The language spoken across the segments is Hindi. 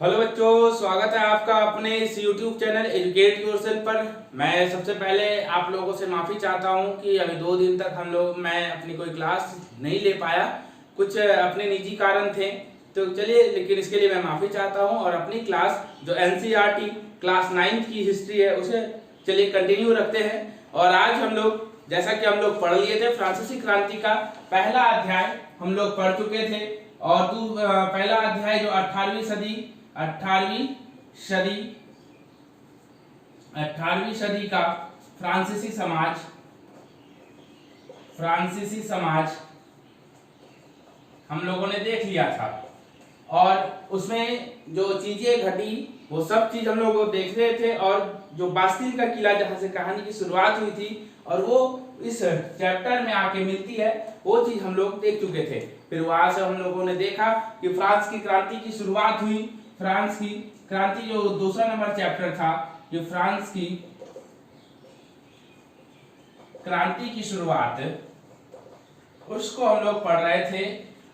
हेलो बच्चों, स्वागत है आपका अपने इस YouTube चैनल एजुकेट योरसेल्फ पर। मैं सबसे पहले आप लोगों से माफ़ी चाहता हूं कि अभी 2 दिन तक मैं अपनी कोई क्लास नहीं ले पाया, कुछ अपने निजी कारण थे। तो चलिए, लेकिन इसके लिए मैं माफ़ी चाहता हूं और अपनी क्लास जो NCERT क्लास 9 की हिस्ट्री है उसे चलिए कंटिन्यू रखते हैं। और आज हम लोग, जैसा कि हम लोग पढ़ लिए थे, फ्रांसीसी क्रांति का पहला अध्याय हम लोग पढ़ चुके थे। और पहला अध्याय जो 18वीं सदी का फ्रांसीसी समाज हम लोगों ने देख लिया था। और उसमें जो चीजें घटी वो सब चीज हम लोग देख रहे थे। और जो बास्तिल का किला, जहां से कहानी की शुरुआत हुई थी और वो इस चैप्टर में आके मिलती है, वो चीज हम लोग देख चुके थे। फिर वहां से हम लोगों ने देखा कि फ्रांस की क्रांति की शुरुआत हुई। फ्रांस की क्रांति जो दूसरा नंबर चैप्टर था, जो फ्रांस की क्रांति की शुरुआत, उसको हम लोग पढ़ रहे थे।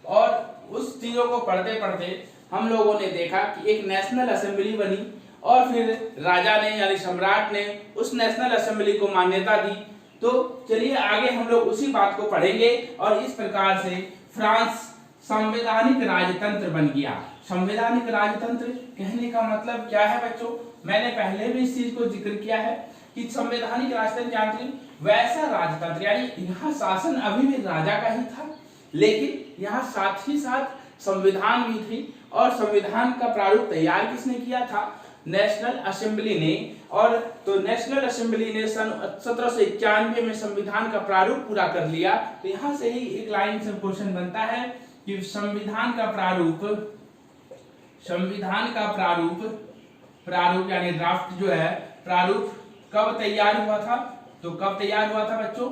और उस चीजों को पढ़ते पढ़ते हम लोगों ने देखा कि एक नेशनल असेंबली बनी और फिर राजा ने यानी सम्राट ने उस नेशनल असेंबली को मान्यता दी। तो चलिए आगे हम लोग उसी बात को पढ़ेंगे। और इस प्रकार से फ्रांस संवैधानिक राजतंत्र बन गया। संवैधानिक राजतंत्र कहने का मतलब क्या है बच्चों? मैंने पहले भी इस चीज को जिक्र किया है कि संवैधानिक राजतंत्र यानी वैसा राजतंत्र, यानी यहाँ शासन अभी भी राजा का ही था, लेकिन यहाँ साथ ही साथ संविधान भी थी। और संविधान का प्रारूप तैयार किसने किया था? नेशनल असेंबली ने। और तो नेशनल असेंबली ने सन 1791 में संविधान का प्रारूप पूरा कर लिया। तो यहाँ से ही एक लाइन से क्वेश्चन बनता है कि संविधान का प्रारूप यानी ड्राफ्ट जो है, प्रारूप कब तैयार हुआ था? तो कब तैयार हुआ था बच्चों?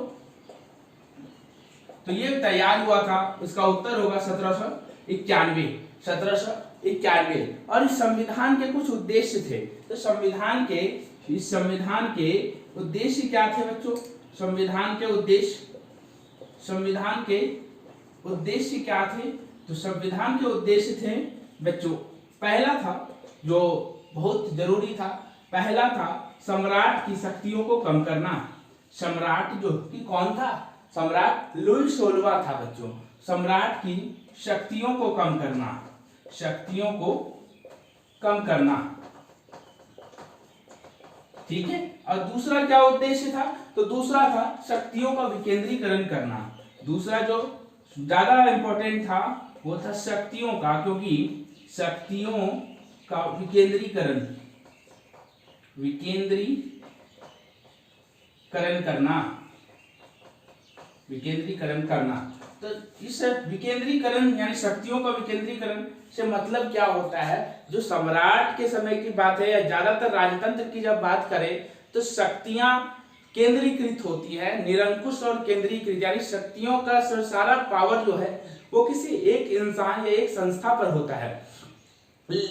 तो ये तैयार हुआ था, इसका उत्तर होगा 1791। और इस संविधान के कुछ उद्देश्य थे। तो संविधान के उद्देश्य क्या थे बच्चों? संविधान के उद्देश्य क्या थे? तो संविधान के उद्देश्य थे बच्चों, पहला था जो बहुत जरूरी था, पहला था सम्राट की शक्तियों को कम करना। सम्राट जो कि कौन था? सम्राट लुई 16वां था बच्चों। सम्राट की शक्तियों को कम करना, ठीक है। और दूसरा क्या उद्देश्य था? तो दूसरा था शक्तियों का विकेंद्रीकरण करना। दूसरा जो ज्यादा इंपॉर्टेंट था वो था शक्तियों का, क्योंकि शक्तियों का विकेंद्रीकरण करना। तो इस विकेंद्रीकरण यानी शक्तियों का विकेंद्रीकरण से मतलब क्या होता है? जो सम्राट के समय की बात है या ज्यादातर राजतंत्र की जब बात करें तो शक्तियां केंद्रीकृत होती है, निरंकुश और केंद्रीकृत, यानी शक्तियों का सारा पावर जो है वो किसी एक इंसान या एक संस्था पर होता है।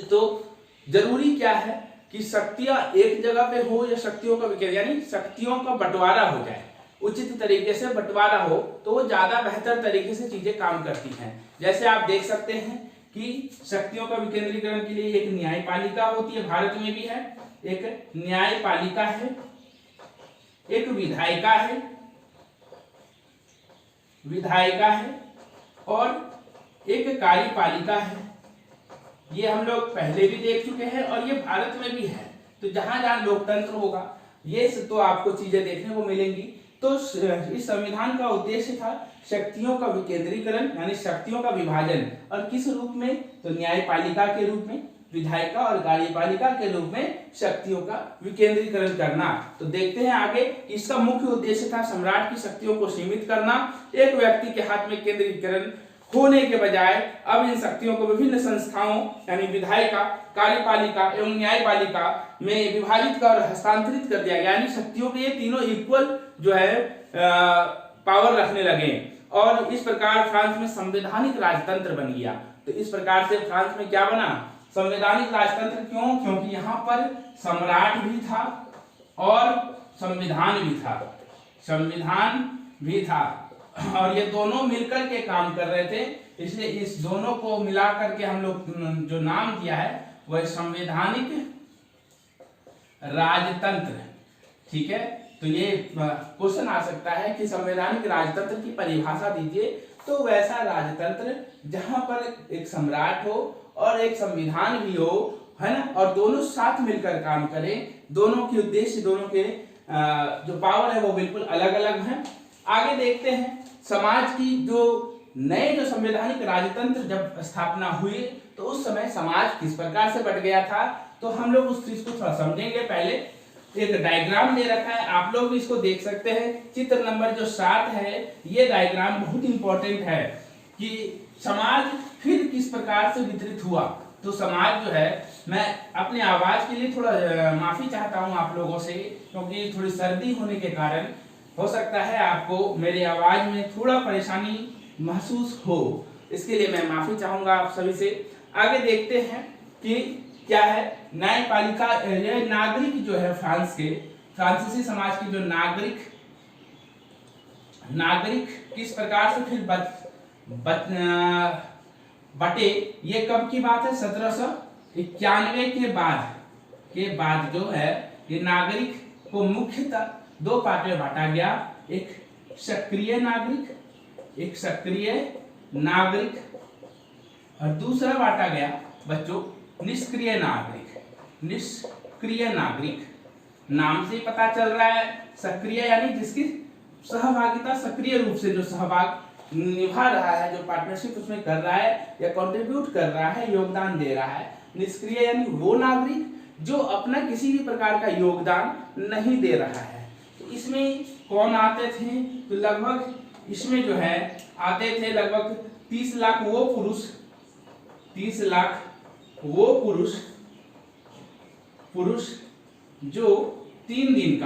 तो जरूरी क्या है कि शक्तियां एक जगह पे हो या शक्तियों का विकेंद्र, यानी शक्तियों का बंटवारा हो जाए, उचित तरीके से बंटवारा हो, तो वो ज्यादा बेहतर तरीके से चीजें काम करती हैं। जैसे आप देख सकते हैं कि शक्तियों का विकेंद्रीकरण के लिए एक न्यायपालिका होती है, भारत में भी है। एक न्यायपालिका है, एक विधायिका है और एक कार्यपालिका है। ये हम लोग पहले भी देख चुके हैं और ये भारत में भी है। तो जहां जहां लोकतंत्र होगा ये तो आपको चीजें देखने को मिलेंगी। तो इस संविधान का उद्देश्य था शक्तियों का विकेंद्रीकरण यानी शक्तियों का विभाजन। और किस रूप में? तो न्यायपालिका के रूप में, विधायिका और कार्यपालिका के रूप में शक्तियों का विकेंद्रीकरण करना। तो देखते हैं आगे, इसका मुख्य उद्देश्य था सम्राट की शक्तियों को सीमित करना। एक व्यक्ति के हाथ में केंद्रीकरण होने के बजाय अब इन शक्तियों को विभिन्न संस्थाओं यानी विधायिका, कार्यपालिका एवं न्यायपालिका में विभाजित कर हस्तांतरित कर दिया गया। यानी शक्तियों के ये तीनों इक्वल जो है पावर रखने लगे। और इस प्रकार फ्रांस में संवैधानिक राजतंत्र बन गया। तो इस प्रकार से फ्रांस में क्या बना? संवैधानिक राजतंत्र। क्यों? क्योंकि यहाँ पर सम्राट भी था और संविधान भी था और ये दोनों मिलकर के काम कर रहे थे। इसलिए इस दोनों को मिला करके हम लोग जो नाम दिया है वह संवैधानिक राजतंत्र। ठीक है, तो ये क्वेश्चन आ सकता है कि संवैधानिक राजतंत्र की परिभाषा दीजिए। तो वैसा राजतंत्र जहां पर एक सम्राट हो और एक संविधान भी हो, है ना, और दोनों साथ मिलकर काम करें, दोनों के उद्देश्य, दोनों के जो पावर है वो बिल्कुल अलग अलग हैं। आगे देखते हैं समाज की जो नए जो संवैधानिक राजतंत्र जब स्थापना हुई तो उस समय समाज किस प्रकार से बट गया था, तो हम लोग उस चीज को थोड़ा समझेंगे। पहले एक डायग्राम दे रखा है, आप लोग भी इसको देख सकते हैं। चित्र नंबर जो 7 है, ये डायग्राम बहुत इंपॉर्टेंट है कि समाज फिर किस प्रकार से वितरित हुआ। तो समाज जो है, मैं अपने आवाज के लिए थोड़ा माफी चाहता हूं आप लोगों से, क्योंकि थोड़ी सर्दी होने के कारण हो सकता है आपको मेरी आवाज में थोड़ा परेशानी महसूस हो, इसके लिए मैं माफी चाहूंगा आप सभी से। आगे देखते हैं कि क्या है न्यायपालिका। नागरिक जो है फ्रांस के, फ्रांसीसी समाज के जो नागरिक किस प्रकार से फिर बटे, ये कब की बात है, 1791 के बाद जो है ये नागरिक को मुख्यतः दो पार्ट में बांटा गया। एक सक्रिय नागरिक और दूसरा बांटा गया बच्चों निष्क्रिय नागरिक। नाम से पता चल रहा है, सक्रिय यानी जिसकी सहभागिता सक्रिय रूप से जो सहभाग निभा रहा है, जो पार्टनरशिप उसमें कर रहा है या कंट्रीब्यूट कर रहा है, योगदान दे रहा है। निष्क्रिय यानी वो नागरिक जो अपना किसी भी प्रकार का योगदान नहीं दे रहा है। तो इसमें कौन आते थे, तो लगभग इसमें जो है आते थे लगभग 30 लाख वो पुरुष, 30 लाख वो पुरुष जो 3 दिन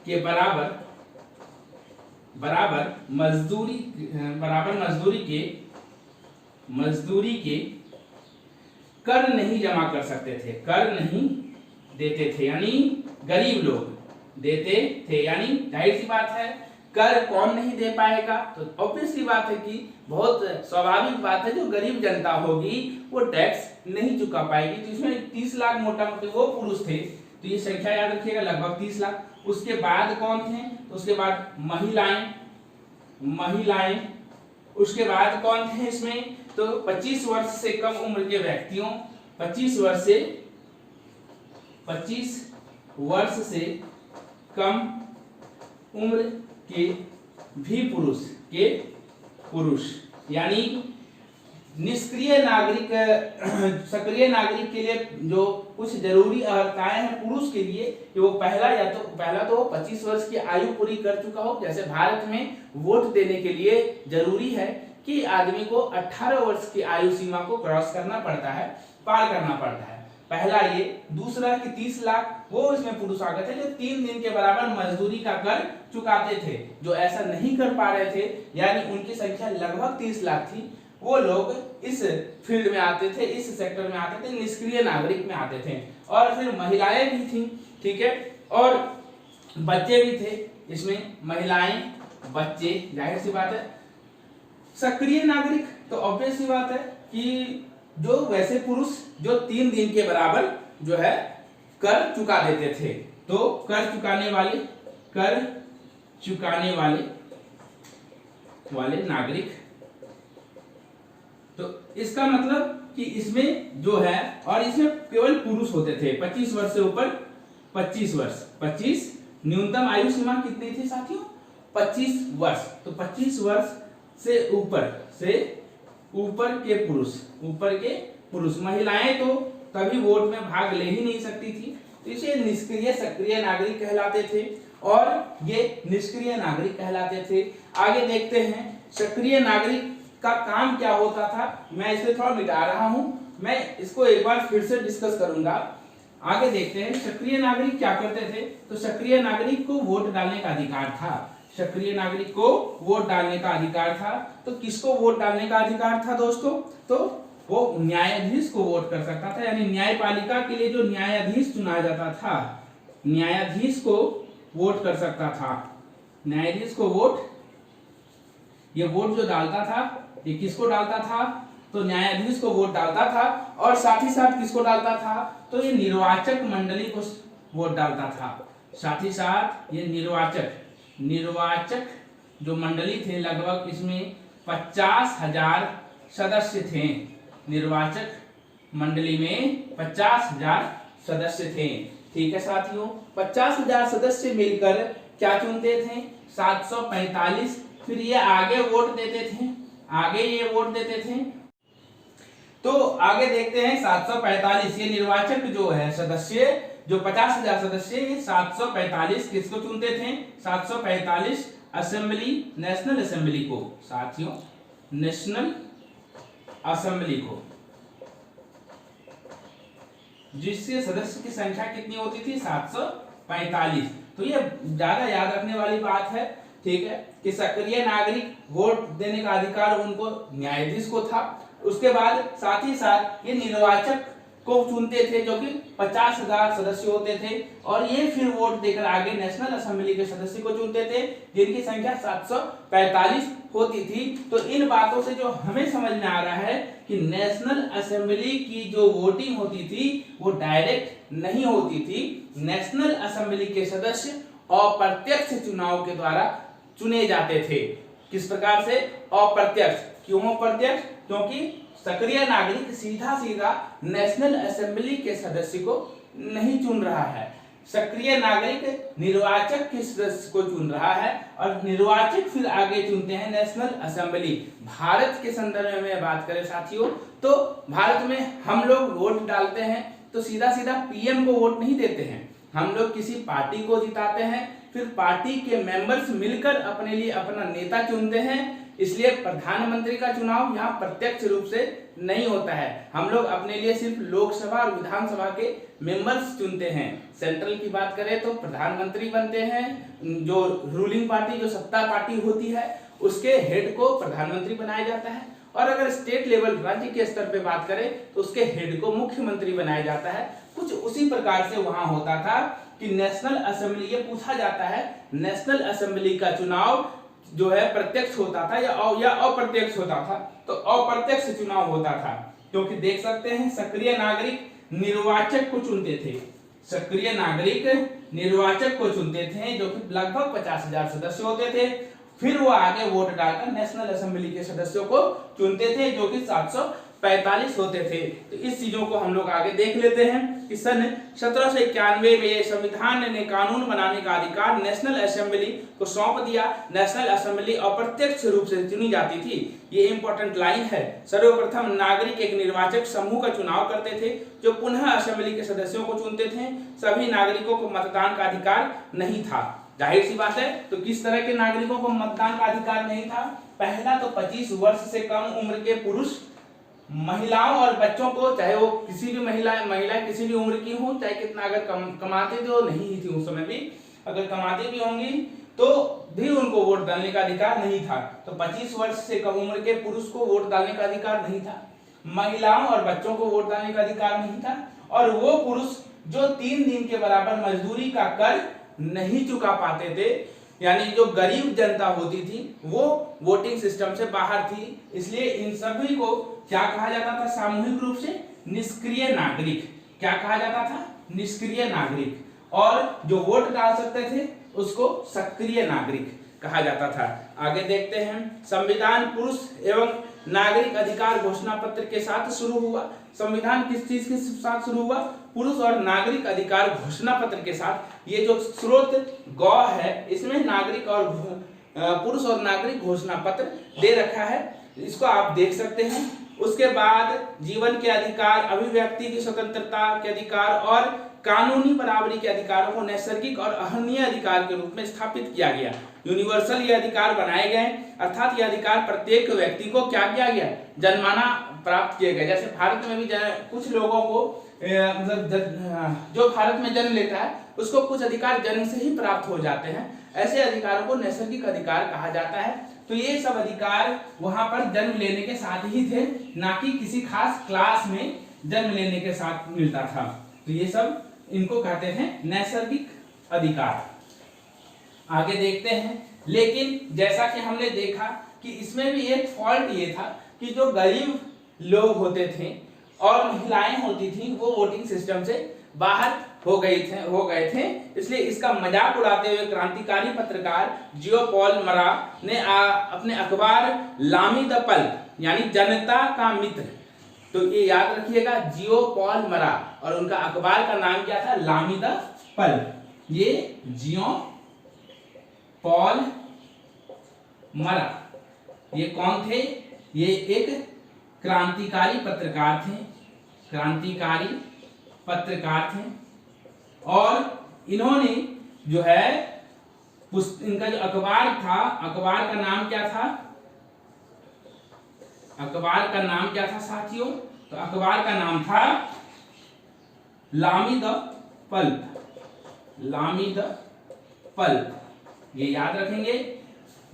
के बराबर मजदूरी के कर नहीं जमा कर सकते थे, कर नहीं देते थे, यानी गरीब लोग देते थे। यानी जाहिर सी बात है कर कौन नहीं दे पाएगा, तो ऑब्वियस सी बात है कि बहुत स्वाभाविक बात है जो गरीब जनता होगी वो टैक्स नहीं चुका पाएगी। तो इसमें 30 लाख मोटा मोटी वो पुरुष थे, तो ये संख्या याद रखिएगा लगभग 30 लाख। उसके बाद कौन थे, तो उसके बाद महिलाएं, उसके बाद कौन थे इसमें, तो 25 वर्ष से कम उम्र के व्यक्तियों, 25 वर्ष से कम उम्र के भी पुरुष यानी निष्क्रिय नागरिक, सक्रिय नागरिक के लिए जो कुछ जरूरी अर्हताएं हैं पुरुष के लिए कि वो पहला तो 25 वर्ष की आयु पूरी कर चुका हो। जैसे भारत में वोट देने के लिए जरूरी है कि आदमी को 18 वर्ष की आयु सीमा को क्रॉस करना पड़ता है, पार करना पड़ता है, पहला ये। दूसरा कि 30 लाख वो इसमें पुरुष आ गए थे जो 3 दिन के बराबर मजदूरी का कर चुकाते थे। जो ऐसा नहीं कर पा रहे थे, यानी उनकी संख्या लगभग 30 लाख थी, वो लोग इस फील्ड में आते थे, इस सेक्टर में आते थे, निष्क्रिय नागरिक में आते थे। और फिर महिलाएं भी थी, ठीक है, और बच्चे भी थे। इसमें महिलाएं, बच्चे, जाहिर सी बात है। सक्रिय नागरिक तो ऑब्वियस सी बात है कि जो वैसे पुरुष जो 3 दिन के बराबर जो है कर चुका देते थे, तो कर चुकाने वाले नागरिक। तो इसका मतलब कि इसमें जो है, और इसमें केवल पुरुष होते थे 25 वर्ष से ऊपर, 25 न्यूनतम आयु सीमा कितनी थी साथियों, 25 वर्ष। तो 25 वर्ष से ऊपर के पुरुष, महिलाएं तो कभी वोट में भाग ले ही नहीं सकती थी, तो इसे निष्क्रिय सक्रिय नागरिक कहलाते थे, और ये निष्क्रिय नागरिक कहलाते थे। आगे देखते हैं सक्रिय नागरिक का काम क्या होता था। मैं इसे थोड़ा मिटा रहा हूं, मैं इसको एक बार फिर से डिस्कस करूंगा। आगे देखते हैं सक्रिय नागरिक क्या करते थे। तो सक्रिय नागरिक को वोट डालने का अधिकार था, सक्रिय नागरिक को वोट डालने का अधिकार था। तो किसको वोट डालने का अधिकार था दोस्तों, तो वो न्यायाधीश को वोट कर सकता था, यानी न्यायपालिका के लिए जो न्यायाधीश चुना जाता था, न्यायाधीश को वोट कर सकता था। न्यायाधीश को वोट, ये वोट जो डालता था ये किसको डालता था, तो न्यायाधीश को वोट डालता था और साथ ही साथ किसको डालता था, तो ये निर्वाचक मंडली को वोट डालता था। साथ ही साथ ये निर्वाचक जो मंडली थे, लगभग इसमें 50,000 सदस्य थे। निर्वाचक मंडली में 50,000 सदस्य थे। ठीक है साथियों, 50,000 सदस्य मिलकर क्या चुनते थे, 745। फिर ये आगे वोट देते थे, तो आगे देखते हैं 745। ये निर्वाचक जो है सदस्य, जो 50,000 सदस्य, ये 745 किसको चुनते थे, 745 असेंबली, नेशनल असेंबली को। साथियों, नेशनल असेंबली को, जिससे सदस्य की संख्या कितनी होती थी, 745। तो ये ज्यादा याद रखने वाली बात है। ठीक है, कि सक्रिय नागरिक वोट देने का अधिकार उनको न्यायाधीश को था। उसके बाद साथ ही साथ ये निर्वाचक को चुनते थे, जो कि 50,000 सदस्य होते थे, और ये फिर वोट देकर आगे नेशनल असेंबली के सदस्य को चुनते थे, जिनकी संख्या 745 होती थी। तो इन बातों से जो हमें समझ में आ रहा है कि नेशनल असेंबली की जो वोटिंग होती थी वो डायरेक्ट नहीं होती थी। नेशनल असेंबली के सदस्य अप्रत्यक्ष चुनाव के द्वारा चुने जाते थे। किस प्रकार से, अप्रत्यक्ष। क्यों अप्रत्यक्ष, क्योंकि सक्रिय नागरिक सीधा सीधा नेशनल असेंबली के सदस्य को नहीं चुन रहा है। सक्रिय नागरिक निर्वाचक के सदस्य को चुन रहा है, और निर्वाचक फिर आगे चुनते हैं नेशनल असेंबली। भारत के संदर्भ में बात करें साथियों, तो भारत में हम लोग वोट डालते हैं तो सीधा सीधा पीएम को वोट नहीं देते हैं, हम लोग किसी पार्टी को जिताते हैं, फिर पार्टी के मेंबर्स मिलकर अपने लिए अपना नेता चुनते हैं। इसलिए प्रधानमंत्री का चुनाव यहाँ प्रत्यक्ष रूप से नहीं होता है। हम लोग अपने लिए सिर्फ लोकसभा और विधानसभा के मेंबर्स चुनते हैं। सेंट्रल की बात करें तो प्रधानमंत्री बनते हैं, जो रूलिंग पार्टी, जो सत्ता पार्टी होती है, उसके हेड को प्रधानमंत्री बनाया जाता है। और अगर स्टेट लेवल, राज्य के स्तर पे बात करें तो उसके हेड को मुख्यमंत्री बनाया जाता है। कुछ उसी प्रकार से वहां होता था कि नेशनल असेंबली, ये पूछा जाता है, नेशनल असेंबली का चुनाव जो है प्रत्यक्ष होता था या अप्रत्यक्ष होता था, तो अप्रत्यक्ष चुनाव होता था। क्योंकि देख सकते हैं सक्रिय नागरिक निर्वाचक को चुनते थे, सक्रिय नागरिक निर्वाचक को चुनते थे, जो कि लगभग 50,000 सदस्य होते थे। फिर वो आगे वोट डालकर नेशनल असेंबली के सदस्यों को चुनते थे, जो कि 745 होते थे। तो इस चीजों को हम लोग आगे देख लेते हैं कि सन 1791 में संविधान ने कानून बनाने का अधिकार नेशनल असेंबली को सौंप दिया। नेशनल असेंबली अप्रत्यक्ष रूप से चुनी जाती थी। ये इंपॉर्टेंट लाइन है। सर्वप्रथम नागरिक एक निर्वाचक समूह का चुनाव करते थे, जो पुनः असेंबली के सदस्यों को चुनते थे। सभी नागरिकों को मतदान का अधिकार नहीं था। जाहिर सी बात है, तो किस तरह के नागरिकों को मतदान का अधिकार नहीं था? पहला तो 25 वर्ष से कम उम्र के पुरुष, महिलाओं और बच्चों को, चाहे वो किसी भी महिला किसी भी उम्र की हो, चाहे कितना अगर कमाते थे, नहीं ही थी उस समय भी, अगर कमाते भी होंगी तो भी उनको वोट डालने का अधिकार नहीं था। तो 25 वर्ष से कम उम्र के पुरुष को वोट डालने का अधिकार नहीं था, महिलाओं और बच्चों को वोट डालने का अधिकार नहीं था, और वो पुरुष जो 3 दिन के बराबर मजदूरी का कर नहीं चुका पाते थे, यानी जो गरीब जनता होती थी, वो वोटिंग सिस्टम से बाहर थी। इसलिए इन सभी को क्या कहा जाता था? सामूहिक रूप से निष्क्रिय नागरिक। क्या कहा जाता था? निष्क्रिय नागरिक। और जो वोट डाल सकते थे उसको सक्रिय नागरिक कहा जाता था। आगे देखते हैं, संविधान पुरुष एवं नागरिक अधिकार घोषणा पत्र के साथ शुरू हुआ। संविधान किस चीज के साथ शुरू हुआ? पुरुष और नागरिक अधिकार घोषणा पत्र के साथ। ये जो स्रोत गौ है, इसमें नागरिक और पुरुष और नागरिक घोषणा पत्र दे रखा है, इसको आप देख सकते हैं। उसके बाद जीवन के अधिकार, अभिव्यक्ति की स्वतंत्रता के अधिकार और कानूनी बराबरी के अधिकारों को नैसर्गिक और अहर्निय अधिकार के रूप में स्थापित किया गया। यूनिवर्सल ये अधिकार बनाए गए, अर्थात ये अधिकार प्रत्येक व्यक्ति को क्या किया गया? जन्माना प्राप्त किए गए। जैसे भारत में भी कुछ लोगों को मतलब जो भारत में जन्म लेता है उसको कुछ अधिकार जन्म से ही प्राप्त हो जाते हैं, ऐसे अधिकारों को नैसर्गिक अधिकार कहा जाता है। तो ये सब अधिकार वहां पर जन्म लेने के साथ ही थे, ना कि किसी खास क्लास में जन्म लेने के साथ मिलता था। तो ये सब इनको कहते हैं नैसर्गिक अधिकार। आगे देखते हैं, लेकिन जैसा कि हमने देखा कि इसमें भी एक फॉल्ट ये था कि जो गरीब लोग होते थे और महिलाएं होती थी वो वोटिंग सिस्टम से बाहर हो गए थे। इसलिए इसका मजाक उड़ाते हुए क्रांतिकारी पत्रकार जियो पॉल मरा ने अपने अखबार लामी द पल्प यानी जनता का मित्र, तो ये याद रखिएगा जियो पॉल मरा, और उनका अखबार का नाम क्या था? लामी द पल्प। ये जियो पॉल मरा ये कौन थे? ये एक क्रांतिकारी पत्रकार थे, क्रांतिकारी पत्रकार थे। और इन्होंने जो है इनका जो अखबार था, अखबार का नाम क्या था? अखबार का नाम क्या था साथियों? तो अखबार का नाम था लामी द पल्प, लामी द पल्प, ये याद रखेंगे।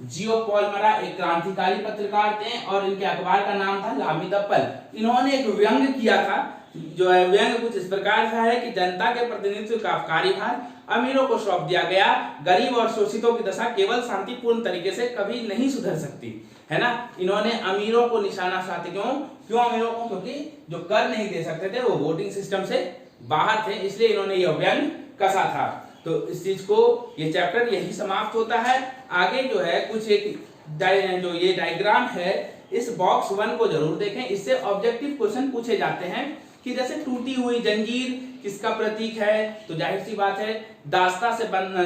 जियो पॉल मरा एक क्रांतिकारी पत्रकार थे और इनके अखबार का नाम था लामी द पल्प। इन्होंने एक व्यंग किया था, जो है व्यंग कुछ इस प्रकार का है कि जनता के प्रतिनिधित्व का कार्यभार अमीरों को सौंप दिया गया, गरीब और शोषितों की दशा केवल शांतिपूर्ण तरीके से कभी नहीं सुधर सकती, है ना। इन्होंने अमीरों को निशाना साधे। क्यों अमीरों को? क्योंकि जो कर नहीं दे सकते थे वो वोटिंग सिस्टम से बाहर थे, इसलिए इन्होंने यह व्यंग कसा था। तो इस चीज को, ये चैप्टर यही समाप्त होता है। आगे जो है कुछ एक जो ये डायग्राम है, इस बॉक्स 1 को जरूर देखें, इससे ऑब्जेक्टिव क्वेश्चन पूछे जाते हैं कि जैसे टूटी हुई जंजीर किसका प्रतीक है? तो जाहिर सी बात है दास्ता से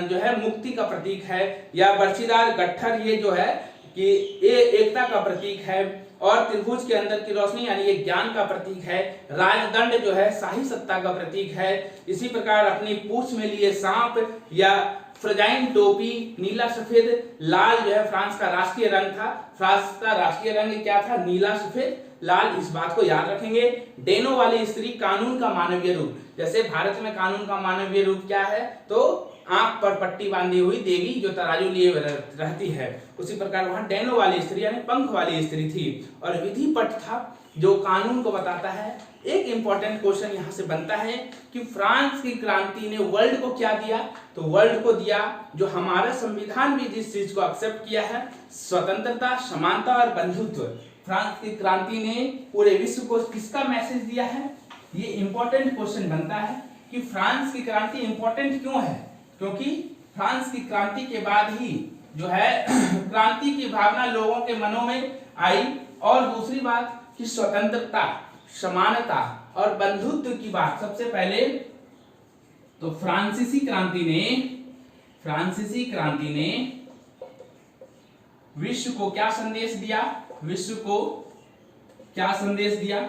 जो है मुक्ति का प्रतीक है, या बर्छीदार गट्ठर ये जो है कि ये एकता का प्रतीक है, और त्रिभुज के अंदर की रोशनी यानी ये ज्ञान का प्रतीक है, राजदंड जो है शाही सत्ता का प्रतीक है। इसी प्रकार अपनी पूंछ में लिए सांप या फ्रजाइन टोपी, नीला सफेद लाल जो है फ्रांस का राष्ट्रीय रंग था। फ्रांस का राष्ट्रीय रंग क्या था? नीला सफेद लाल, इस बात को याद रखेंगे। डेनो वाली स्त्री कानून का मानवीय रूप, जैसे भारत में कानून का मानवीय रूप क्या है? तो आंख पर पट्टी बांधी हुई देवी जो तराजू लिए रहती है, उसी प्रकार वहां डेनो वाली स्त्री यानी पंख वाली स्त्री थी। और विधि पट था जो कानून को बताता है। एक इंपॉर्टेंट क्वेश्चन यहां से बनता है कि फ्रांस की क्रांति ने वर्ल्ड को क्या दिया? तो वर्ल्ड को दिया जो हमारा संविधान भी जिस चीज को एक्सेप्ट किया है, स्वतंत्रता, समानता और बंधुत्व। फ्रांस की क्रांति ने पूरे विश्व को किसका मैसेज दिया है? ये इंपॉर्टेंट क्वेश्चन बनता है कि फ्रांस की क्रांति इंपॉर्टेंट क्यों है? क्योंकि फ्रांस की क्रांति के बाद ही जो है क्रांति की भावना लोगों के मनों में आई, और दूसरी बात कि स्वतंत्रता, समानता और बंधुत्व की बात सबसे पहले तो फ्रांसीसी क्रांति ने विश्व को क्या संदेश दिया? विश्व को क्या संदेश दिया?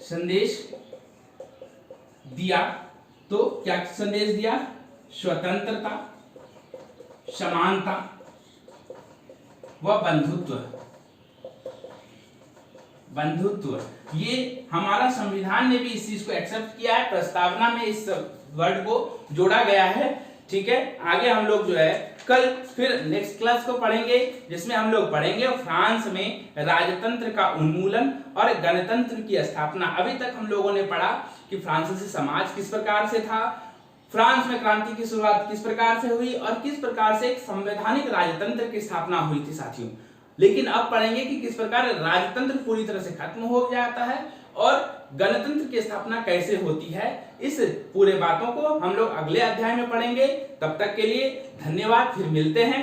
संदेश दिया, तो क्या संदेश दिया? स्वतंत्रता, समानता व बंधुत्व। ये हमारा संविधान ने भी इस चीज को एक्सेप्ट किया है, प्रस्तावना में इस वर्ड को जोड़ा गया है। ठीक है, आगे हम लोग जो है कल फिर नेक्स्ट क्लास को पढ़ेंगे, जिसमें हम लोग पढ़ेंगे फ्रांस में राजतंत्र का उन्मूलन और गणतंत्र की स्थापना। अभी तक हम लोगों ने पढ़ा कि फ्रांसीसी समाज किस प्रकार से था, फ्रांस में क्रांति की शुरुआत किस प्रकार से हुई और किस प्रकार से एक संवैधानिक राजतंत्र की स्थापना हुई थी साथियों। लेकिन अब पढ़ेंगे कि किस प्रकार राजतंत्र पूरी तरह से खत्म हो जाता है और गणतंत्र की स्थापना कैसे होती है। इस पूरे बातों को हम लोग अगले अध्याय में पढ़ेंगे। तब तक के लिए धन्यवाद, फिर मिलते हैं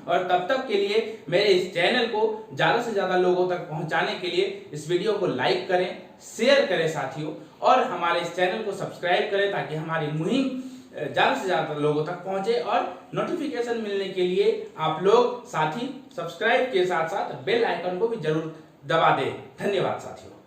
और तब तक के लिए मेरे इस चैनल को ज्यादा से ज्यादा लोगों तक पहुंचाने के लिए इस वीडियो को लाइक करें, शेयर करें साथियों, और हमारे इस चैनल को सब्सक्राइब करें ताकि हमारी मुहिम ज्यादा से ज्यादा लोगों तक पहुंचे। और नोटिफिकेशन मिलने के लिए आप लोग साथी सब्सक्राइब के साथ साथ बेल आइकन को भी जरूर दबा दें। धन्यवाद साथियों।